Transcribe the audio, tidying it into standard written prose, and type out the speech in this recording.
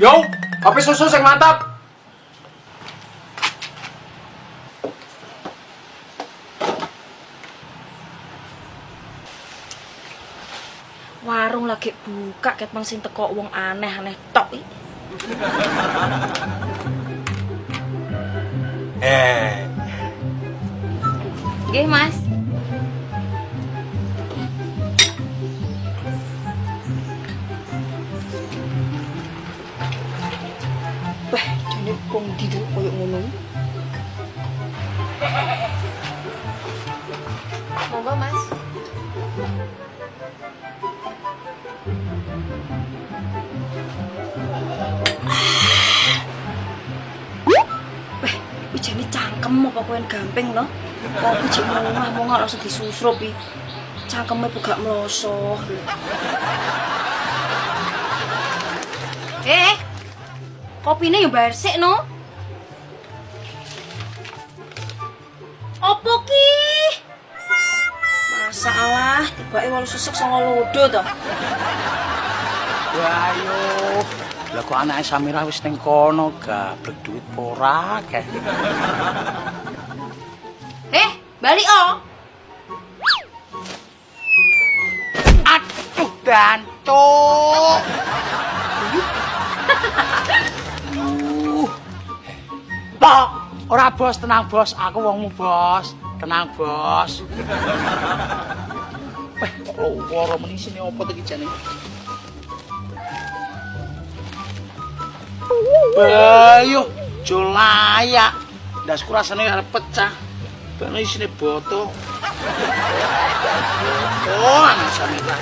Yo, kopi susu sing mantap. Warung lagi buka ket mang sing teko wong aneh-aneh tok iki. Nggih, Mas. Wah, dene kong ndi to koyo ngono. Monggo, Mas. Jane cangkem apa kowe gamping lho. Kopi jek omah mong langsung disusrup iki. Cangkeme buka mloso. Kopine yo bayar sik no. Opo ki? Masalah tibake 8 sesek 9 lodo to. Wah ayo. Lah kok anake Samira wis ning kono gablek duit ora akeh. Balik oh. Aduh dancuk. Bos, ora bos, tenang bos, aku wongmu bos. Tenang bos. Kok loro meni sini opo to iki jane? Bayo, jo layak. Ndasku rasane arep pecah. Bane isine boto. Oh, anak Samira.